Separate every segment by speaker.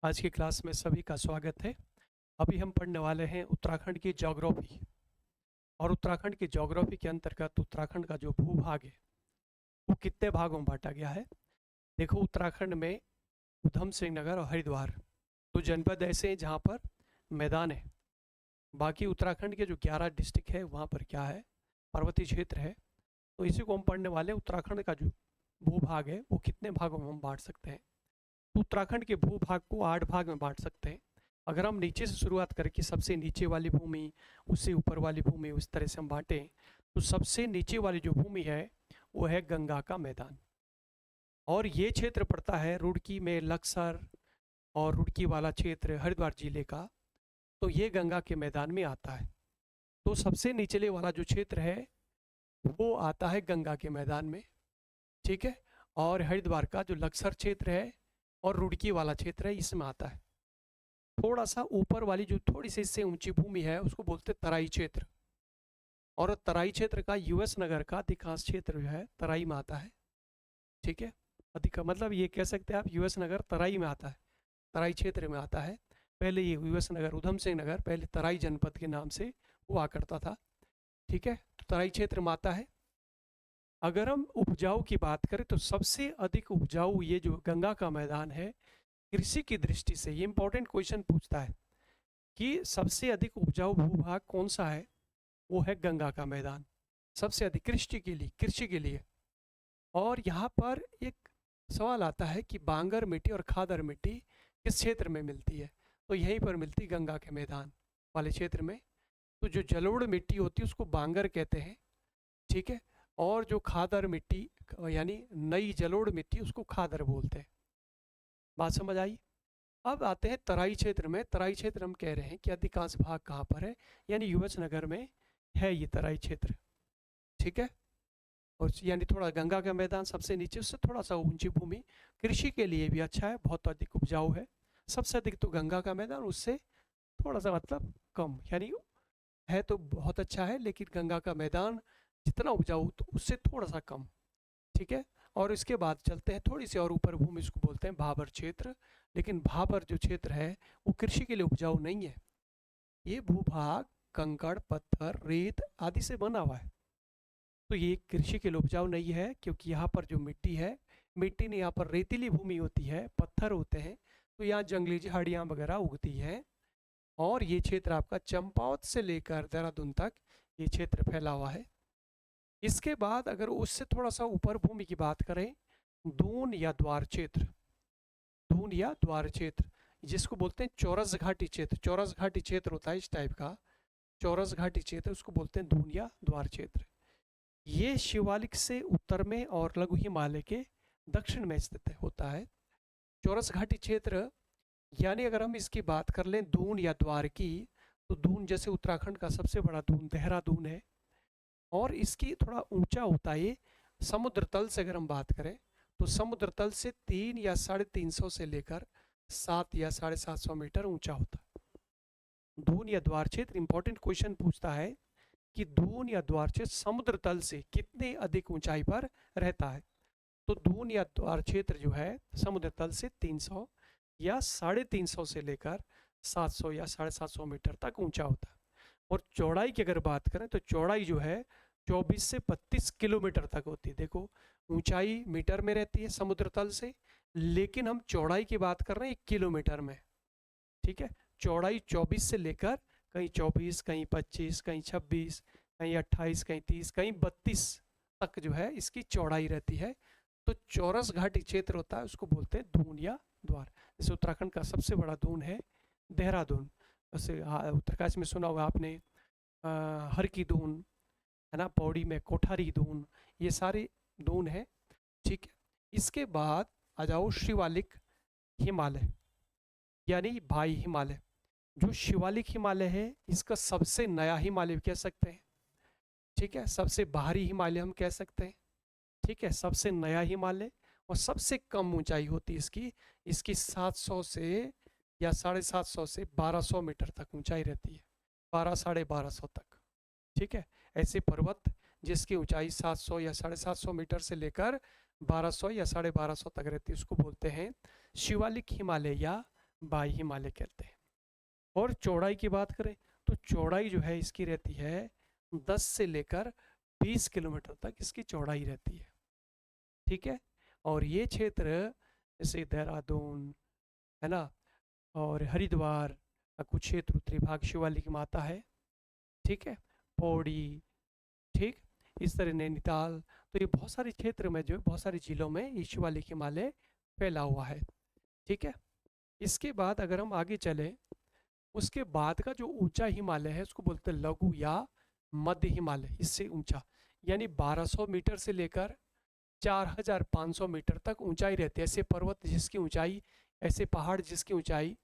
Speaker 1: आज की क्लास में सभी का स्वागत है। अभी हम पढ़ने वाले हैं उत्तराखंड की ज्योग्राफी। और उत्तराखंड की ज्योग्राफी के अंतर्गत उत्तराखंड का जो भूभाग है वो कितने भागों में बांटा गया है। देखो, उत्तराखंड में उधम सिंह नगर और हरिद्वार दो जनपद ऐसे हैं जहाँ पर मैदान है। बाकी उत्तराखंड के जो 11 डिस्ट्रिक्ट है वहाँ पर क्या है, पर्वतीय क्षेत्र है। तो इसी को हम पढ़ने वाले हैं। उत्तराखंड का जो भूभाग है वो कितने भागों में हम बांट सकते हैं। तो उत्तराखंड के भूभाग को 8 भाग में बांट सकते हैं। अगर हम नीचे से शुरुआत करें कि सबसे नीचे वाली भूमि, उससे ऊपर वाली भूमि, उस तरह से हम बांटें, तो सबसे नीचे वाली जो भूमि है वो है गंगा का मैदान। और ये क्षेत्र पड़ता है रुड़की में, लक्सर और रुड़की वाला क्षेत्र हरिद्वार जिले का। तो ये गंगा के मैदान में आता है। तो सबसे निचले वाला जो क्षेत्र है वो आता है गंगा के मैदान में। ठीक है। और हरिद्वार का जो लक्सर क्षेत्र है और रुड़की वाला क्षेत्र है इसमें आता है। थोड़ा सा ऊपर वाली जो थोड़ी सी इससे ऊंची भूमि है उसको बोलते हैं तराई क्षेत्र। और तराई क्षेत्र का यूएस नगर का अधिकांश क्षेत्र जो है तराई में आता है। ठीक है। अधिक मतलब ये कह सकते हैं आप, यूएस नगर तराई में आता है, तराई क्षेत्र में आता है। पहले ये यूएस नगर, उधम सिंह नगर पहले तराई जनपद के नाम से हुआ करता था। ठीक है। तो तराई क्षेत्र में आता है। अगर हम उपजाऊ की बात करें तो सबसे अधिक उपजाऊ ये जो गंगा का मैदान है, कृषि की दृष्टि से ये इंपॉर्टेंट क्वेश्चन पूछता है कि सबसे अधिक उपजाऊ भूभाग कौन सा है। वो है गंगा का मैदान, सबसे अधिक कृषि के लिए। और यहाँ पर एक सवाल आता है कि बांगर मिट्टी और खादर मिट्टी किस क्षेत्र में मिलती है। तो यहीं पर मिलती गंगा के मैदान वाले क्षेत्र में। तो जो जलोढ़ मिट्टी होती है उसको बांगर कहते हैं। ठीक है। और जो खादर मिट्टी यानी नई जलोढ़ मिट्टी उसको खादर बोलते हैं। बात समझ आई। अब आते हैं तराई क्षेत्र में। तराई क्षेत्र हम कह रहे हैं कि अधिकांश भाग कहाँ पर है, यानी यूएस नगर में है ये तराई क्षेत्र। ठीक है। और यानी थोड़ा गंगा का मैदान सबसे नीचे, उससे थोड़ा सा ऊंची भूमि, कृषि के लिए भी अच्छा है, बहुत अधिक उपजाऊ है। सबसे अधिक तो गंगा का मैदान, उससे थोड़ा सा मतलब कम, यानी है तो बहुत अच्छा है लेकिन गंगा का मैदान जितना उपजाऊ तो उससे थोड़ा सा कम। ठीक है। और इसके बाद चलते हैं थोड़ी सी और ऊपर भूमि, इसको बोलते हैं भाबर क्षेत्र। लेकिन भाबर जो क्षेत्र है वो कृषि के लिए उपजाऊ नहीं है। ये भूभाग कंकड़, पत्थर, रेत आदि से बना हुआ है। तो ये कृषि के लिए उपजाऊ नहीं है क्योंकि यहाँ पर जो मिट्टी है, मिट्टी ने यहाँ पर रेतीली भूमि होती है, पत्थर होते हैं, तो यहाँ जंगली झाड़ियाँ वगैरह उगती हैं। और ये क्षेत्र आपका चंपावत से लेकर देहरादून तक ये क्षेत्र फैला हुआ है। इसके बाद अगर उससे थोड़ा सा ऊपर भूमि की बात करें, दून या द्वार क्षेत्र, दून या द्वार क्षेत्र जिसको बोलते हैं चौरस घाटी क्षेत्र। चौरस घाटी क्षेत्र होता है इस टाइप का, चौरस घाटी क्षेत्र उसको बोलते हैं दून या द्वार क्षेत्र। ये शिवालिक से उत्तर में और लघु हिमालय के दक्षिण में स्थित होता है चौरस घाटी क्षेत्र। यानी अगर हम इसकी बात कर लें दून या द्वार की, तो दून जैसे उत्तराखंड का सबसे बड़ा दून देहरादून है, और इसकी थोड़ा ऊंचा होता है ये। समुद्र तल से अगर हम बात करें तो समुद्र तल से 3 या 350 से लेकर 7 या 750 मीटर ऊंचा होता है दून या द्वार क्षेत्र। इंपॉर्टेंट क्वेश्चन पूछता है कि दून या द्वार क्षेत्र समुद्र तल से कितने अधिक ऊंचाई पर रहता है। तो दून या द्वार क्षेत्र जो है समुद्र तल से 300 या 350 से लेकर 700 या 750 मीटर तक ऊंचा होता है। और चौड़ाई की अगर बात करें तो चौड़ाई जो है 24 से 32 किलोमीटर तक होती है। देखो, ऊंचाई मीटर में रहती है समुद्र तल से, लेकिन हम चौड़ाई की बात कर रहे हैं 1 किलोमीटर में। ठीक है। चौड़ाई 24 से लेकर कहीं 24, कहीं 25, कहीं 26, कहीं 28, कहीं 30, कहीं 32 तक जो है इसकी चौड़ाई रहती है। तो चौरस घाटी क्षेत्र होता है उसको बोलते हैं दून या द्वार। जैसे उत्तराखंड का सबसे बड़ा दून है देहरादून। वैसे उत्तरकाशी में सुना होगा आपने हर की दून, है ना, पौड़ी में कोठारी दून, ये सारे दून है। ठीक है। इसके बाद आ जाओ शिवालिक हिमालय, यानी भाई हिमालय। जो शिवालिक हिमालय है इसका सबसे नया हिमालय कह सकते हैं। ठीक है। सबसे बाहरी हिमालय हम कह सकते हैं। ठीक है। सबसे नया हिमालय, और सबसे कम ऊंचाई होती है इसकी। इसकी 700 से या 750 से 1200 मीटर तक ऊंचाई रहती है, 1200-1250 तक। ठीक है। ऐसे पर्वत जिसकी ऊंचाई 700 या 750 मीटर से लेकर 1200 या 1250 तक रहती है उसको बोलते हैं शिवालिक हिमालय या बाई हिमालय कहते हैं। और चौड़ाई की बात करें तो चौड़ाई जो है इसकी रहती है 10 से लेकर 20 किलोमीटर तक इसकी चौड़ाई रहती है। ठीक है, और ये क्षेत्र जैसे देहरादून है ना, और हरिद्वार का कुछ क्षेत्र उत्तरी भाग शिवालिक में आता है। ठीक है, पौड़ी, ठीक, इस तरह नैनीताल, तो ये बहुत सारे क्षेत्र में जो है बहुत सारे जिलों में ये शिवालिक हिमालय फैला हुआ है। ठीक है, इसके बाद अगर हम आगे चले, उसके बाद का जो ऊंचा हिमालय है उसको बोलते हैं लघु या मध्य हिमालय। इससे ऊंचा यानी 1200 मीटर से लेकर 4500 मीटर तक ऊंचाई रहती है। ऐसे पर्वत जिसकी ऊंचाई, ऐसे पहाड़ जिसकी ऊंचाई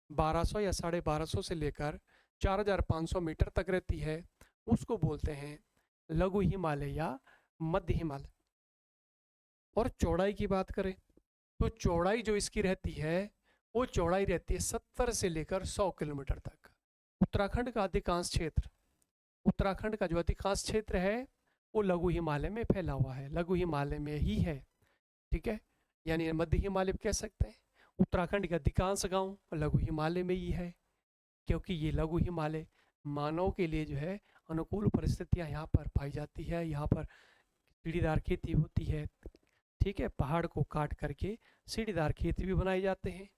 Speaker 1: 1200 या 1250 से लेकर 4500 मीटर तक रहती है, उसको बोलते हैं लघु हिमालय या मध्य हिमालय। और चौड़ाई की बात करें तो चौड़ाई जो इसकी रहती है वो चौड़ाई रहती है 70 से लेकर 100 किलोमीटर तक। उत्तराखंड का अधिकांश क्षेत्र, उत्तराखंड का जो अधिकांश क्षेत्र है वो लघु हिमालय में फैला हुआ है, लघु हिमालय में ही है। ठीक है, यानी मध्य हिमालय कह सकते हैं। उत्तराखंड के अधिकांश गांव लघु हिमालय में ही है, क्योंकि ये लघु हिमालय मानव के लिए जो है अनुकूल परिस्थितियां यहाँ पर पाई जाती है। यहाँ पर सीढ़ीदार खेती होती है। ठीक है, पहाड़ को काट करके सीढ़ीदार खेत भी बनाए जाते हैं।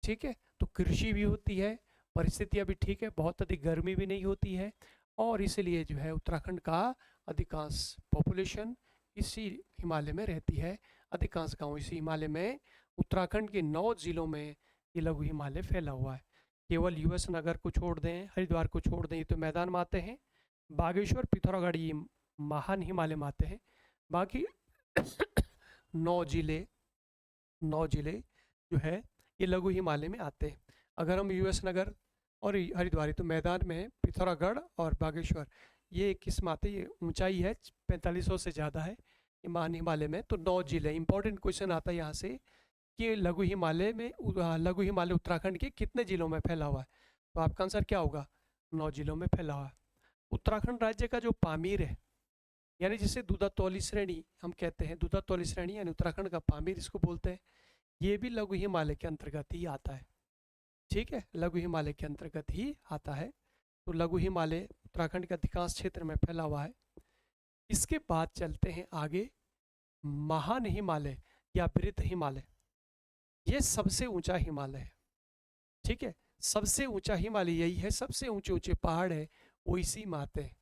Speaker 1: ठीक है, तो कृषि भी होती है, परिस्थितियां भी ठीक है, बहुत अधिक गर्मी भी नहीं होती है, और इसलिए जो है उत्तराखंड का अधिकांश पॉपुलेशन इसी हिमालय में रहती है। अधिकांश गांव इसी हिमालय में, उत्तराखंड के 9 जिलों में ये लघु हिमालय फैला हुआ है। केवल यूएस नगर को छोड़ दें, हरिद्वार को छोड़ दें, ये तो मैदान में आते हैं। बागेश्वर, पिथौरागढ़ ये महान हिमालय में आते हैं। बाकी 9 जिले, 9 जिले जो है ये लघु हिमालय में आते हैं। अगर हम यूएस नगर और हरिद्वार तो मैदान में है, पिथौरागढ़ और बागेश्वर ये किस में आते हैं, ये ऊंचाई है 4500 से ज़्यादा है ये महान हिमालय में। तो 9 जिले। इंपॉर्टेंट क्वेश्चन आता है यहाँ से कि लघु हिमालय में, लघु हिमालय उत्तराखंड के कितने जिलों में फैला हुआ है, तो आपका आंसर क्या होगा, 9 जिलों में फैला हुआ है। उत्तराखंड राज्य का जो पामीर है, यानी जिसे दूधातौली श्रेणी हम कहते हैं, दूधातौली श्रेणी यानी उत्तराखंड का पामीर इसको बोलते हैं, ये भी लघु हिमालय के अंतर्गत ही आता है। ठीक है, लघु हिमालय के अंतर्गत ही आता है। तो लघु हिमालय उत्तराखंड के अधिकांश क्षेत्र में फैला हुआ है। इसके बाद चलते हैं आगे, महान हिमालय या बृहत हिमालय। ये सबसे ऊंचा हिमालय है। ठीक है, सबसे ऊंचा हिमालय यही है, सबसे ऊंचे ऊंचे पहाड़ है वो इसी में आते हैं।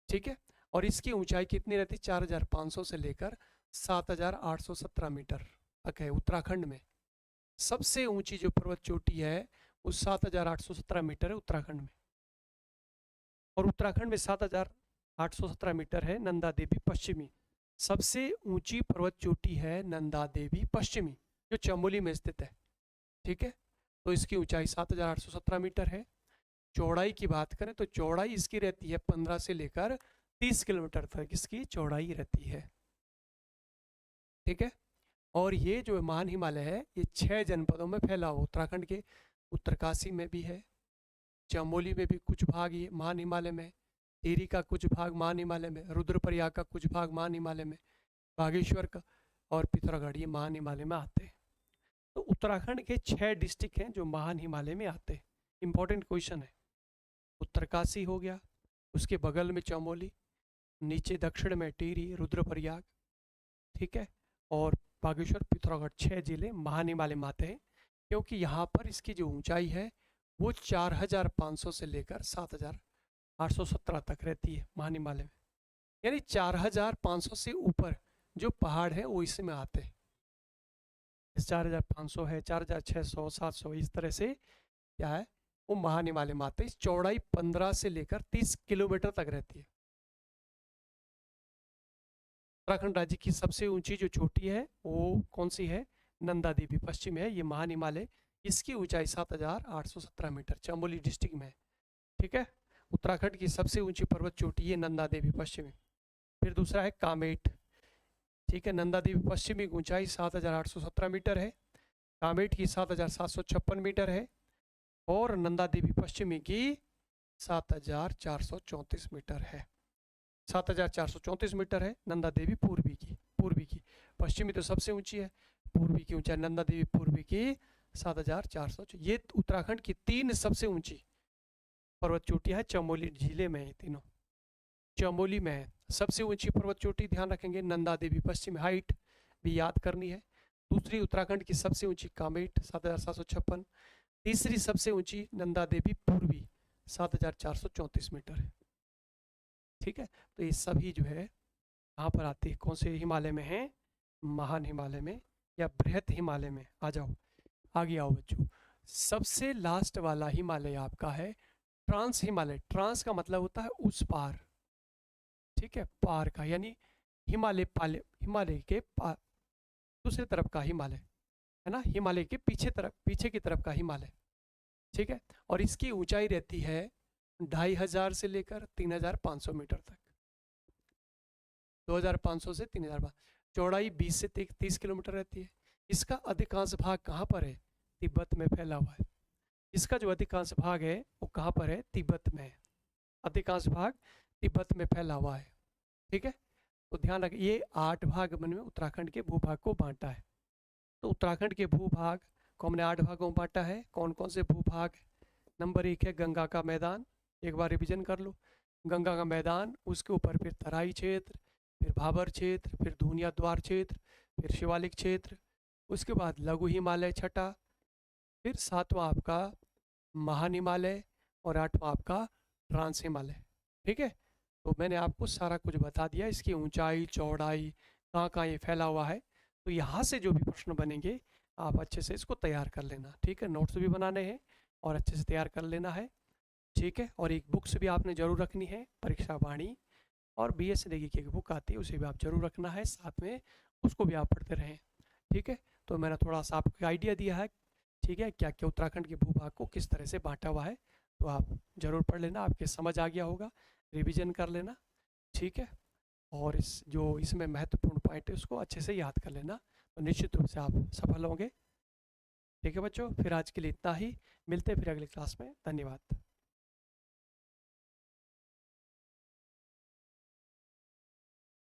Speaker 1: ठीक है, और इसकी ऊंचाई कितनी रहती है, 4500 से लेकर 7817 मीटर तक है। उत्तराखंड में सबसे ऊंची जो पर्वत चोटी है वो 7817 मीटर है उत्तराखंड में। और उत्तराखंड में 7817 मीटर है नंदा देवी पश्चिमी, सबसे ऊंची पर्वत चोटी है नंदा देवी पश्चिमी, जो चमोली में स्थित है। ठीक है, तो इसकी ऊंचाई 7817 मीटर है। चौड़ाई की बात करें तो चौड़ाई इसकी रहती है 15 से लेकर 30 किलोमीटर तक इसकी चौड़ाई रहती है। ठीक है, और ये जो महान हिमालय है ये 6 जनपदों में फैला हुआ, उत्तराखंड के उत्तरकाशी में भी है, चमोली में भी कुछ भाग ये महान हिमालय में, टिहरी का कुछ भाग महान हिमालय में, रुद्रप्रयाग का कुछ भाग महान हिमालय में, बागेश्वर का और पिथौरागढ़ ये महान हिमालय में आते हैं। तो उत्तराखंड के 6 डिस्ट्रिक्ट हैं जो महान हिमालय में आते हैं। इंपॉर्टेंट क्वेश्चन है। उत्तरकाशी हो गया, उसके बगल में चमोली, नीचे दक्षिण में टिहरी, रुद्रप्रयाग, ठीक है, और बागेश्वर, पिथौरागढ़ 6 जिले महान हिमालय में आते हैं, क्योंकि यहाँ पर इसकी जो ऊंचाई है वो 4500 से लेकर 7817 तक रहती है महान हिमालय में। यानी 4500 से ऊपर जो पहाड़ है वो इसमें आते हैं। 4500 है, 4600, 700, इस तरह से क्या है वो महान हिमालय में आते हैं। चौड़ाई 15 से लेकर 30 किलोमीटर तक रहती है। उत्तराखंड राज्य की सबसे ऊंची जो चोटी है वो कौन सी है, नंदा देवी पश्चिम है, ये महान हिमालय, इसकी ऊंचाई 7817 मीटर चमोली डिस्ट्रिक्ट में है। ठीक है, उत्तराखंड की सबसे ऊंची पर्वत चोटी है नंदा देवी पश्चिमी। फिर दूसरा है कामेट। ठीक है, नंदा देवी पश्चिमी की ऊंचाई 7817 मीटर है, कामेट की 7756 मीटर है, और नंदा देवी पश्चिमी की 7434 मीटर है। 7434 मीटर है नंदा देवी पूर्वी की, पश्चिमी तो सबसे ऊंची है, पूर्वी की ऊंचाई नंदा देवी पूर्वी की 7,400। ये उत्तराखंड की 3 सबसे ऊंची पर्वत चोटियां है, चमोली जिले में है तीनों, चमोली में है। सबसे ऊंची पर्वत चोटी ध्यान रखेंगे नंदा देवी पश्चिम, हाइट भी याद करनी है। दूसरी उत्तराखंड की सबसे ऊंची कामेट 7,756। तीसरी सबसे ऊंची नंदा देवी पूर्वी 7,434 मीटर है। ठीक है, तो ये सभी जो है कहाँ पर आती है, कौन से हिमालय में है, महान हिमालय में या बृहत हिमालय में। आ जाओ आगे आओ बच्चों। सबसे लास्ट वाला हिमालय आपका है ट्रांस हिमालय। ट्रांस का मतलब होता है उस पार, ठीक है, पार का, यानी हिमालय के पार, दूसरी तरफ का हिमालय है ना, हिमालय के पीछे की तरफ का हिमालय। ठीक है, और इसकी ऊंचाई रहती है 2,500 से लेकर 3,500 मीटर तक, 2,500 से 3,000। चौड़ाई 20 से 30 किलोमीटर रहती है। इसका अधिकांश भाग कहाँ पर है, तिब्बत में फैला हुआ है। इसका जो अधिकांश भाग है वो कहाँ पर है, तिब्बत में है। अधिकांश भाग तिब्बत में फैला हुआ है। ठीक है, तो ध्यान रखिए ये 8 भाग में उत्तराखंड के भूभाग को बांटा है। तो उत्तराखंड के भूभाग को हमने 8 भागों में बांटा है। कौन कौन से भूभाग, नंबर 1 है गंगा का मैदान, एक बार रिवीजन कर लो। गंगा का मैदान, उसके ऊपर फिर तराई क्षेत्र, फिर भाबर क्षेत्र, फिर धूनिया द्वार क्षेत्र, फिर शिवालिक क्षेत्र, उसके बाद लघु हिमालय छठा, फिर 7वां आपका महान हिमालय और 8वां आपका ट्रांस हिमालय। ठीक है, तो मैंने आपको सारा कुछ बता दिया, इसकी ऊंचाई चौड़ाई कहाँ कहाँ ये फैला हुआ है। तो यहाँ से जो भी प्रश्न बनेंगे आप अच्छे से इसको तैयार कर लेना। ठीक है, नोट्स भी बनाने हैं और अच्छे से तैयार कर लेना है। ठीक है, और एक बुक्स भी आपने जरूर रखनी है, परीक्षा वाणी और BS नेगी की एक बुक आती है उसे भी आप जरूर रखना है साथ में, उसको भी आप पढ़ते रहें। ठीक है, तो मैंने थोड़ा सा आपको आइडिया दिया है, ठीक है, क्या क्या उत्तराखंड के भूभाग को किस तरह से बांटा हुआ है, तो आप जरूर पढ़ लेना, आपके समझ आ गया होगा, रिवीजन कर लेना। ठीक है, और इसमें महत्वपूर्ण पॉइंट है उसको अच्छे से याद कर लेना, तो निश्चित रूप से आप सफल होंगे। ठीक है बच्चों, फिर आज के लिए इतना ही, मिलते हैं फिर अगली क्लास में। धन्यवाद।